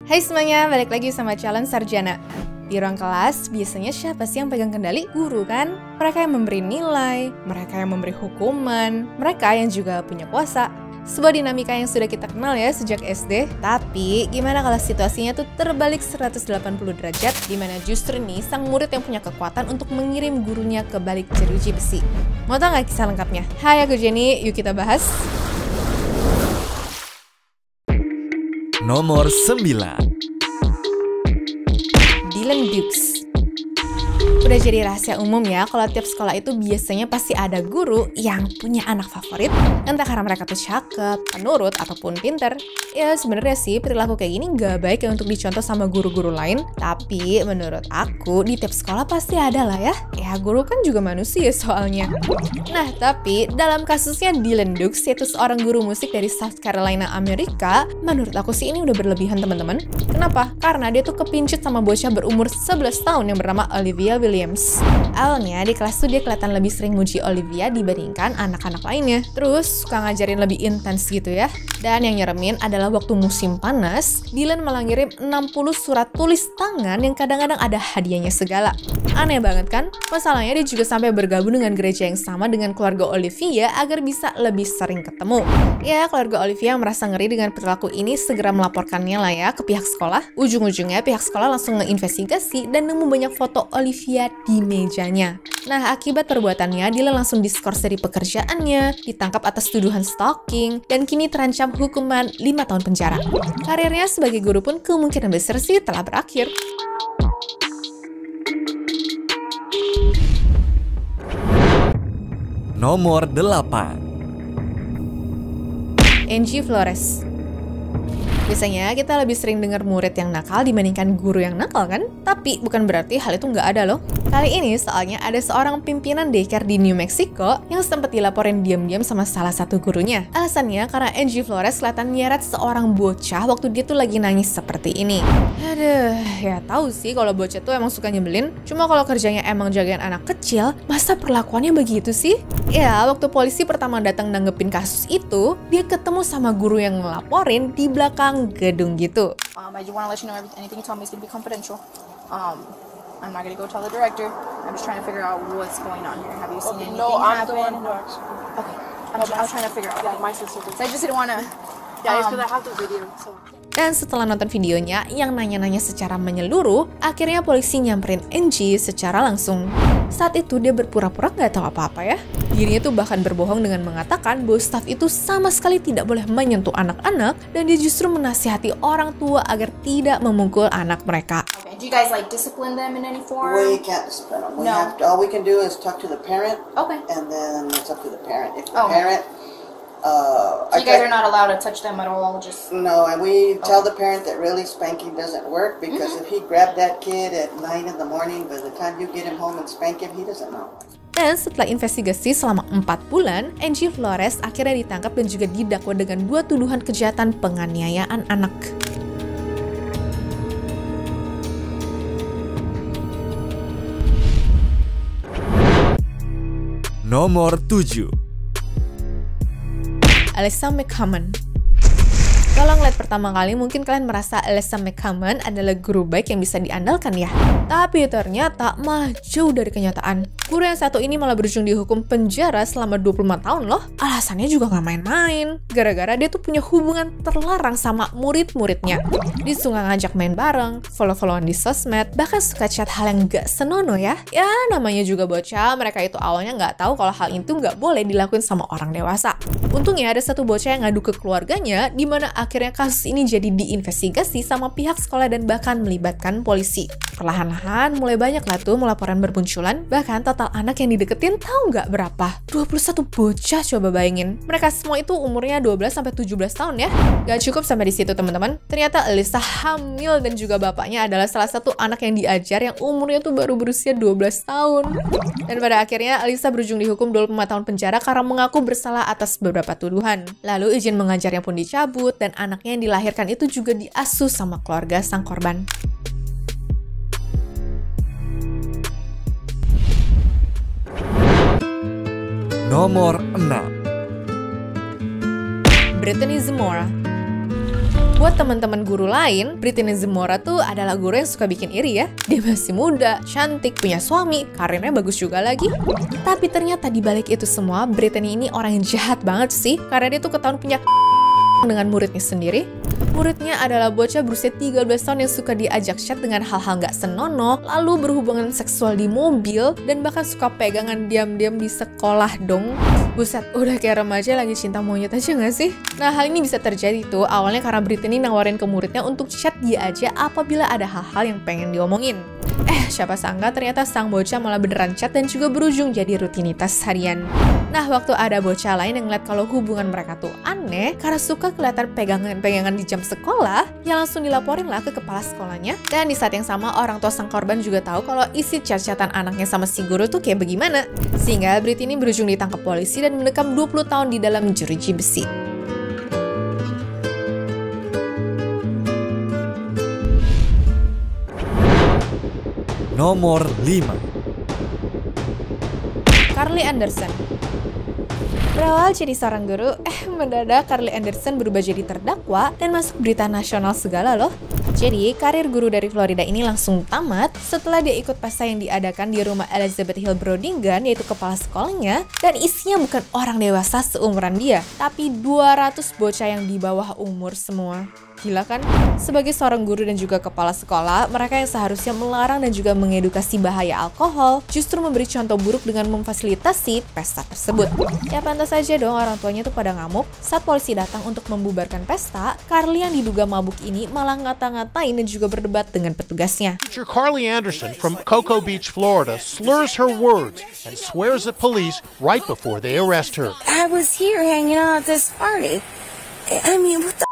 Hai semuanya, balik lagi sama Calon Sarjana. Di ruang kelas, biasanya siapa sih yang pegang kendali? Guru kan? Mereka yang memberi nilai, mereka yang memberi hukuman, mereka yang juga punya kuasa. Sebuah dinamika yang sudah kita kenal ya sejak SD. Tapi, gimana kalau situasinya tuh terbalik 180 derajat, dimana justru nih sang murid yang punya kekuatan untuk mengirim gurunya ke balik jeruji besi. Mau tau gak kisah lengkapnya? Hai, aku Jenny, yuk kita bahas. Nomor 9. Dylan Dukes. Udah jadi rahasia umum ya, kalau tiap sekolah itu biasanya pasti ada guru yang punya anak favorit, entah karena mereka tuh cakep, penurut, ataupun pinter. Ya sebenarnya sih perilaku kayak gini nggak baik ya untuk dicontoh sama guru-guru lain, tapi menurut aku di tiap sekolah pasti ada lah ya. Ya guru kan juga manusia soalnya. Nah tapi dalam kasusnya Dylan Dukes, yaitu seorang guru musik dari South Carolina, Amerika, menurut aku sih ini udah berlebihan teman-teman. Kenapa? Karena dia tuh kepincut sama bocah berumur 11 tahun yang bernama Olivia Williams. Awalnya di kelas tuh dia kelihatan lebih sering muji Olivia dibandingkan anak-anak lainnya. Terus suka ngajarin lebih intens gitu ya. Dan yang nyeremin adalah waktu musim panas, Dylan malah ngirim 60 surat tulis tangan yang kadang-kadang ada hadiahnya segala. Aneh banget kan? Masalahnya dia juga sampai bergabung dengan gereja yang sama dengan keluarga Olivia agar bisa lebih sering ketemu. Ya, keluarga Olivia merasa ngeri dengan perilaku ini, segera melaporkannya lah ya ke pihak sekolah. Ujung-ujungnya pihak sekolah langsung ngeinvestigasi dan nemu banyak foto Olivia di mejanya. Nah, akibat perbuatannya, Dylan langsung diskors dari pekerjaannya, ditangkap atas tuduhan stalking, dan kini terancam hukuman 5 tahun penjara. Karirnya sebagai guru pun kemungkinan besar sih telah berakhir. Nomor 8. Angie Flores. Biasanya kita lebih sering dengar murid yang nakal dibandingkan guru yang nakal kan? Tapi bukan berarti hal itu nggak ada loh. Kali ini soalnya ada seorang pimpinan daycare di New Mexico yang sempat dilaporin diam-diam sama salah satu gurunya. Alasannya karena Angie Flores kelihatan nyeret seorang bocah waktu dia tuh lagi nangis seperti ini. Aduh, ya tahu sih kalau bocah tuh emang suka nyebelin. Cuma kalau kerjanya emang jagain anak kecil, masa perlakuannya begitu sih? Ya, waktu polisi pertama datang nanggepin kasus itu, dia ketemu sama guru yang ngelaporin di belakang gedung gitu. I just want to let you know anything you told me is going to be confidential. I'm not going to go tell the director. I'm just trying to figure out what's going on here. Have you seen anything happen? The one who actually. Okay. I was trying to figure out. Yeah, my sister did. So I just didn't want to. Yeah, it's because I have the video. So. Dan setelah nonton videonya yang nanya-nanya secara menyeluruh, akhirnya polisi nyamperin Angie secara langsung. Saat itu dia berpura-pura nggak tahu apa-apa ya. Dirinya tuh bahkan berbohong dengan mengatakan bahwa staf itu sama sekali tidak boleh menyentuh anak-anak dan dia justru menasihati orang tua agar tidak memukul anak mereka. Okay. Do you guys like discipline them in any form? We can't discipline them. No. All we can do is talk to the parent. Okay. And then it's up to the parent. If the Oh. parent, So you guys are not allowed to touch them at all. Just no, and we tell the parent that really spanking doesn't work because if he grabbed that kid at 9 in the morning, by the time you get him home and spank him, he doesn't know. Dan setelah investigasi selama 4 bulan, Angie Flores akhirnya ditangkap dan juga didakwa dengan 2 tuduhan kejahatan penganiayaan anak. Nomor 7. Alyssa McCammon. Kalau ngeliat pertama kali mungkin kalian merasa Alyssa McCammon adalah guru baik yang bisa diandalkan ya. Tapi ternyata malah jauh dari kenyataan. Guru yang satu ini malah berujung dihukum penjara selama 25 tahun loh. Alasannya juga gak main-main. Gara-gara dia tuh punya hubungan terlarang sama murid-muridnya. Dia suka ngajak main bareng, follow-followan di sosmed, bahkan suka chat hal yang gak senonoh ya. Ya namanya juga bocah, mereka itu awalnya gak tahu kalau hal itu gak boleh dilakuin sama orang dewasa. Untungnya ada satu bocah yang ngadu ke keluarganya, di mana akhirnya kasus ini jadi diinvestigasi sama pihak sekolah dan bahkan melibatkan polisi. Perlahan-lahan mulai banyak lah tuh laporan bermunculan, bahkan total anak yang dideketin tahu nggak berapa? 21 bocah, coba bayangin. Mereka semua itu umurnya 12-17 tahun ya. Gak cukup sampai di situ teman-teman. Ternyata Alyssa hamil dan juga bapaknya adalah salah satu anak yang diajar yang umurnya tuh baru berusia 12 tahun. Dan pada akhirnya Alyssa berujung dihukum 25 tahun penjara karena mengaku bersalah atas beberapa tuduhan. Lalu izin mengajarnya pun dicabut dan anaknya yang dilahirkan itu juga diasuh sama keluarga sang korban. Nomor 6. Brittany Zamora. Buat teman-teman guru lain, Brittany Zamora tuh adalah guru yang suka bikin iri ya. Dia masih muda, cantik, punya suami, karirnya bagus juga lagi. Tapi ternyata di balik itu semua, Brittany ini orang yang jahat banget sih, karena dia tuh ketahuan punya dengan muridnya sendiri. Muridnya adalah bocah berusia 13 tahun yang suka diajak chat dengan hal-hal nggak senonoh, lalu berhubungan seksual di mobil, dan bahkan suka pegangan diam-diam di sekolah dong. Buset, udah kayak remaja lagi cinta monyet aja nggak sih? Nah, hal ini bisa terjadi tuh awalnya karena Brittany nawarin ke muridnya untuk chat dia aja apabila ada hal-hal yang pengen diomongin. Siapa sangka ternyata sang bocah malah beneran chat dan juga berujung jadi rutinitas harian. Nah, waktu ada bocah lain yang ngeliat kalau hubungan mereka tuh aneh karena suka kelihatan pegangan-pegangan di jam sekolah, ya langsung dilaporin lah ke kepala sekolahnya. Dan di saat yang sama, orang tua sang korban juga tahu kalau isi chat-chatan anaknya sama si guru tuh kayak bagaimana. Sehingga Brittany berujung ditangkap polisi dan mendekam 20 tahun di dalam jeruji besi. Nomor 5. Carly Anderson. Berawal jadi seorang guru, mendadak Carly Anderson berubah jadi terdakwa dan masuk berita nasional segala loh. Jadi, karir guru dari Florida ini langsung tamat setelah dia ikut pesta yang diadakan di rumah Elizabeth Hill Brodingan, yaitu kepala sekolahnya, dan isinya bukan orang dewasa seumuran dia, tapi 200 bocah yang di bawah umur semua. Gila kan? Sebagai seorang guru dan juga kepala sekolah, mereka yang seharusnya melarang dan juga mengedukasi bahaya alkohol, justru memberi contoh buruk dengan memfasilitasi pesta tersebut. Ya pantas saja dong orang tuanya tuh pada ngamuk. Saat polisi datang untuk membubarkan pesta, Carly yang diduga mabuk ini malah ngata-ngatain dan juga berdebat dengan petugasnya. Teacher Carly Anderson from Cocoa Beach, Florida, slurs her words and swears at police right before they arrest her. I was here hanging out at this party. I mean, what the...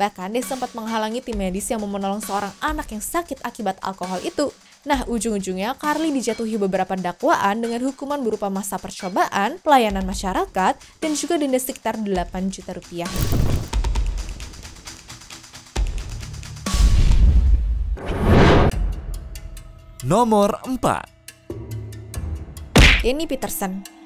Bahkan dia sempat menghalangi tim medis yang mau menolong seorang anak yang sakit akibat alkohol itu. Nah, ujung-ujungnya Carly dijatuhi beberapa dakwaan dengan hukuman berupa masa percobaan, pelayanan masyarakat, dan juga denda sekitar 8 juta rupiah. Nomor 4. Danny Peterson.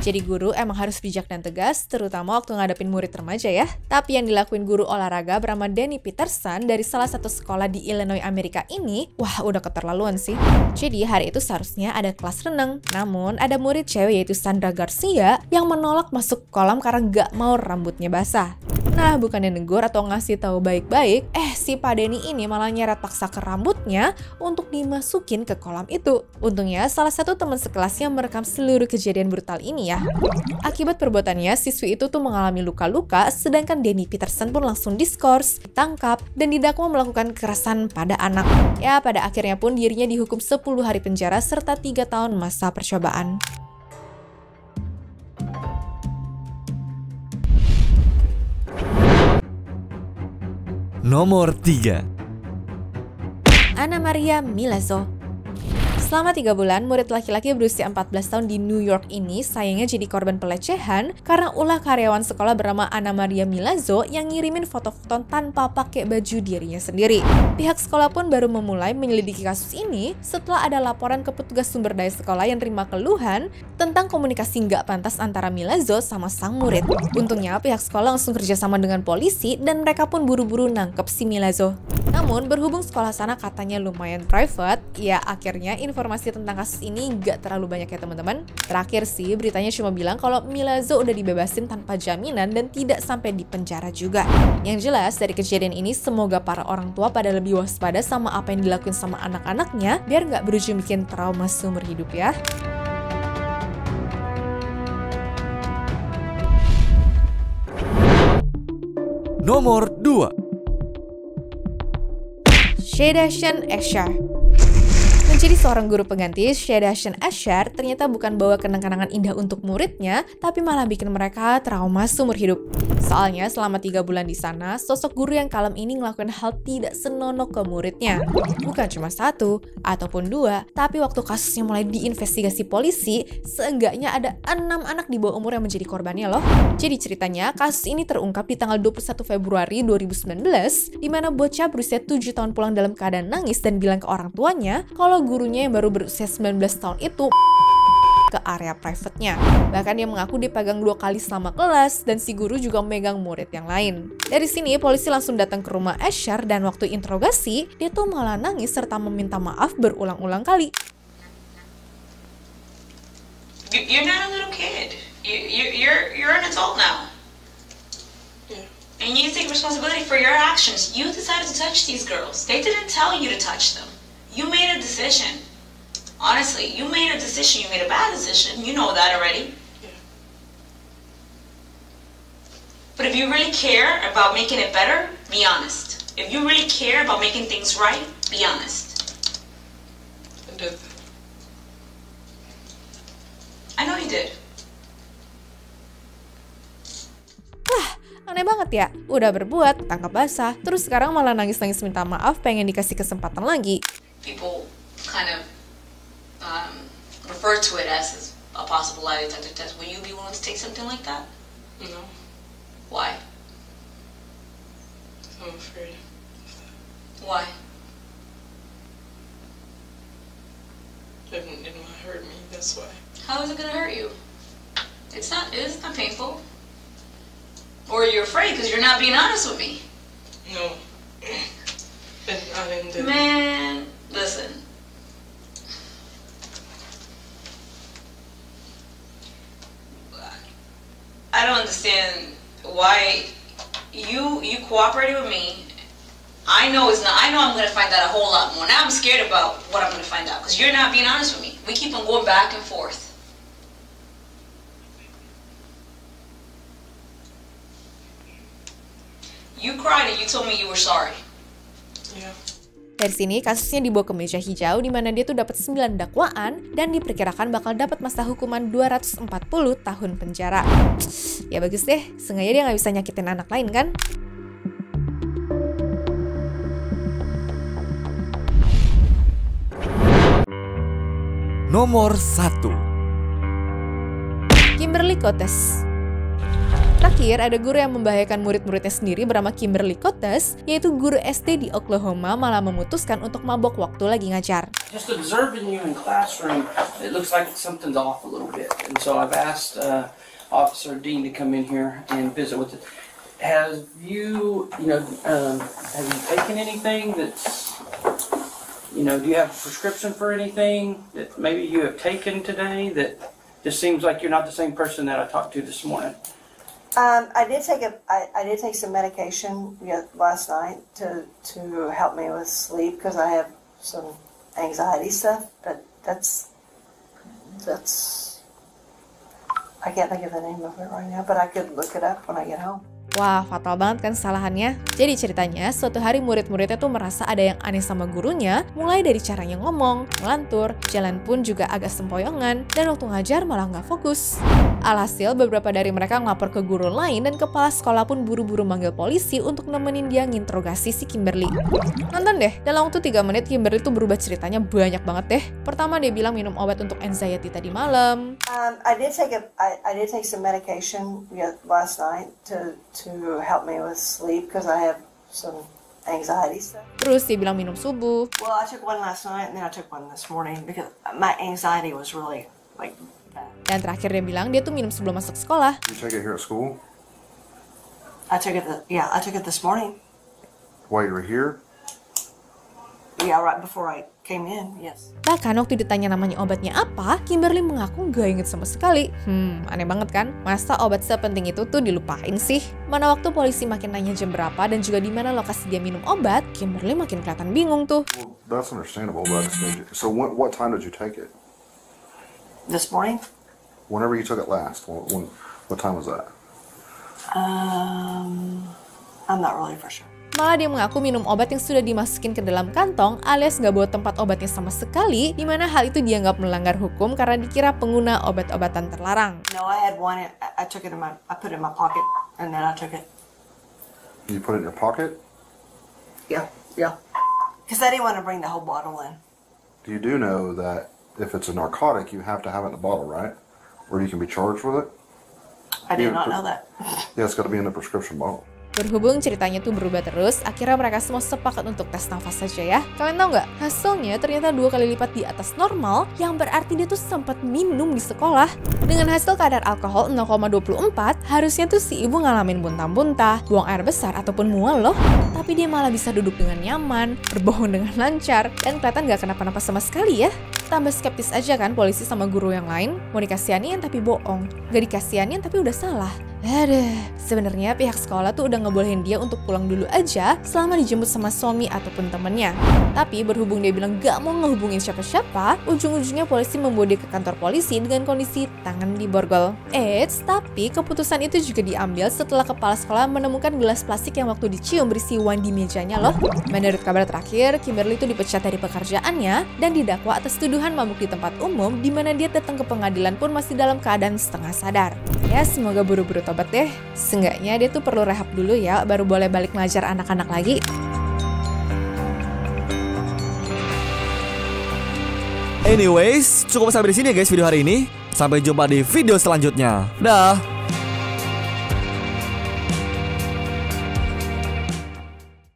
Jadi guru emang harus bijak dan tegas, terutama waktu ngadepin murid remaja ya. Tapi yang dilakuin guru olahraga bernama Danny Peterson dari salah satu sekolah di Illinois, Amerika ini, wah udah keterlaluan sih. Jadi hari itu seharusnya ada kelas renang, namun ada murid cewek yaitu Sandra Garcia yang menolak masuk kolam karena gak mau rambutnya basah. Nah, bukannya negur atau ngasih tahu baik-baik, si Pak Denny ini malah nyeret paksa ke rambutnya untuk dimasukin ke kolam itu. Untungnya, salah satu teman sekelasnya merekam seluruh kejadian brutal ini ya. Akibat perbuatannya, siswi itu tuh mengalami luka-luka, sedangkan Danny Peterson pun langsung diskors, ditangkap, dan didakwa melakukan kekerasan pada anak. Ya, pada akhirnya pun dirinya dihukum 10 hari penjara serta 3 tahun masa percobaan. Nomor 3. Anna Maria Milazzo. Selama 3 bulan, murid laki-laki berusia 14 tahun di New York ini sayangnya jadi korban pelecehan karena ulah karyawan sekolah bernama Anna Maria Milazzo yang ngirimin foto-foto tanpa pakai baju dirinya sendiri. Pihak sekolah pun baru memulai menyelidiki kasus ini setelah ada laporan ke petugas sumber daya sekolah yang terima keluhan tentang komunikasi nggak pantas antara Milazzo sama sang murid. Untungnya pihak sekolah langsung kerjasama dengan polisi dan mereka pun buru-buru nangkep si Milazzo. Namun berhubung sekolah sana katanya lumayan private, ya akhirnya informasi tentang kasus ini nggak terlalu banyak ya teman-teman. Terakhir sih beritanya cuma bilang kalau Milazzo udah dibebasin tanpa jaminan dan tidak sampai di penjara juga. Yang jelas dari kejadian ini semoga para orang tua pada lebih waspada sama apa yang dilakuin sama anak-anaknya biar nggak berujung bikin trauma seumur hidup ya. Nomor 2. Shadashan Asher. Menjadi seorang guru pengganti, Shadashan Asher ternyata bukan bawa kenang-kenangan indah untuk muridnya, tapi malah bikin mereka trauma seumur hidup. Soalnya selama 3 bulan di sana, sosok guru yang kalem ini ngelakuin hal tidak senonoh ke muridnya. Bukan cuma 1 ataupun 2, tapi waktu kasusnya mulai diinvestigasi polisi, seenggaknya ada 6 anak di bawah umur yang menjadi korbannya loh. Jadi ceritanya, kasus ini terungkap di tanggal 21 Februari 2019, di mana bocah berusia 7 tahun pulang dalam keadaan nangis dan bilang ke orang tuanya kalau gurunya yang baru berusia 19 tahun itu ke area private-nya. Bahkan dia mengaku dipegang 2 kali selama kelas dan si guru juga megang murid yang lain. Dari sini polisi langsung datang ke rumah Asher dan waktu interogasi dia tuh malah nangis serta meminta maaf berulang-ulang kali. You're not a little kid. You're an adult now. And you need to take responsibility for your actions. You decided to touch these girls. They didn't tell you to touch them. You made a decision. Honestly, you made a decision. You made a bad decision. You know that already. But if you really care about making it better, be honest. If you really care about making things right, be honest. I did. I know you did. Aneh banget ya, udah berbuat, tangkap basah, terus sekarang malah nangis-nangis minta maaf pengen dikasih kesempatan lagi. People kind of refer to it as a possible lie detector test. Will you be willing to take something like that? No, Why? I'm afraid. Why? It might hurt me, that's why. How is it gonna hurt you? It's not painful. Or you're afraid because you're not being honest with me. No. I didn't do it. Man, listen. I don't understand why you cooperated with me. I know I'm gonna find out a whole lot more. Now I'm scared about what I'm gonna find out because you're not being honest with me. We keep on going back and forth. You cried and you told me you were sorry. Yeah. Dari sini kasusnya dibawa ke meja hijau di mana dia tuh dapat 9 dakwaan dan diperkirakan bakal dapat masa hukuman 240 tahun penjara. Ya bagus deh, sengaja dia nggak bisa nyakitin anak lain kan? Nomor 1. Kimberly Coates. Terakhir, ada guru yang membahayakan murid-muridnya sendiri bernama Kimberly Coates, yaitu guru SD di Oklahoma malah memutuskan untuk mabok waktu lagi ngajar. Just observing you in classroom, it looks like something's off a little bit. And so I've asked Officer Dean to come in here and visit with it. Have you taken anything that's, do you have a prescription for anything that maybe you have taken today that just seems like you're not the same person that I talked to this morning? I did take some medication last night to help me with sleep because I have some anxiety stuff, but that's I can't think of the name of it right now, but I could look it up when I get home. Wah, fatal banget kan kesalahannya? Jadi ceritanya, suatu hari murid-muridnya tuh merasa ada yang aneh sama gurunya, mulai dari caranya ngomong, melantur, jalan pun juga agak sempoyongan, dan waktu ngajar malah nggak fokus. Alhasil, beberapa dari mereka ngelapor ke guru lain dan kepala sekolah pun buru-buru manggil polisi untuk nemenin dia nginterogasi si Kimberly. Nonton deh, dalam waktu 3 menit Kimberly tuh berubah ceritanya banyak banget deh. Pertama dia bilang minum obat untuk anxiety tadi malam. I did take some medication last night to help me with sleep because I have some anxiety stuff. Terus dia bilang minum subuh. Well, I took one last night and then I took one this morning because my anxiety was really bad. Dan terakhir dia bilang dia tuh minum sebelum masuk sekolah. You take it here at school? I took it this morning. While you were here? Yeah, right before I came in, yes. Bahkan waktu ditanya namanya obatnya apa, Kimberly mengaku gak inget sama sekali. Aneh banget kan? Masa obat sepenting itu tuh dilupain sih? Mana waktu polisi makin nanya jam berapa dan juga di mana lokasi dia minum obat, Kimberly makin kelihatan bingung tuh. Well, that's understandable, but so what time did you take it? This morning? Whenever you took it last, what time was that? I'm not really for sure. Malah dia mengaku minum obat yang sudah dimasukin ke dalam kantong alias nggak bawa tempat obatnya sama sekali, di mana hal itu dianggap melanggar hukum karena dikira pengguna obat-obatan terlarang. No, I had one. I took it I put it in my pocket, and then I took it. You put it in your pocket? Yeah. Because I didn't want to bring the whole bottle in. You do know that if it's a narcotic, you have to have it in the bottle, right? Or you can be charged with it? I did not know that. Yeah, it's got to be in the prescription bottle. Berhubung ceritanya tuh berubah terus, akhirnya mereka semua sepakat untuk tes nafas saja ya. Kalian tahu nggak? Hasilnya ternyata 2 kali lipat di atas normal, yang berarti dia tuh sempat minum di sekolah. Dengan hasil kadar alkohol 0,24, harusnya tuh si ibu ngalamin muntah-muntah, buang air besar ataupun mual loh. Tapi dia malah bisa duduk dengan nyaman, berbohong dengan lancar, dan kelihatan nggak kenapa-napa sama sekali ya. Tambah skeptis aja kan polisi sama guru yang lain, mau dikasihanin tapi bohong, gak dikasihanin tapi udah salah. Aduh, sebenarnya pihak sekolah tuh udah ngebolehin dia untuk pulang dulu aja selama dijemput sama suami ataupun temennya. Tapi berhubung dia bilang gak mau ngehubungin siapa-siapa, ujung-ujungnya polisi membawa dia ke kantor polisi dengan kondisi tangan diborgol. Tapi keputusan itu juga diambil setelah kepala sekolah menemukan gelas plastik yang waktu dicium berisi wine di mejanya loh. Menurut kabar terakhir, Kimberly itu dipecat dari pekerjaannya dan didakwa atas tuduhan mabuk di tempat umum, di mana dia datang ke pengadilan pun masih dalam keadaan setengah sadar. Ya, semoga buru-buru tobat deh. Seenggaknya dia tuh perlu rehab dulu ya, baru boleh balik ngajar anak-anak lagi. Anyways, cukup sampai di sini ya guys video hari ini. Sampai jumpa di video selanjutnya. Dah.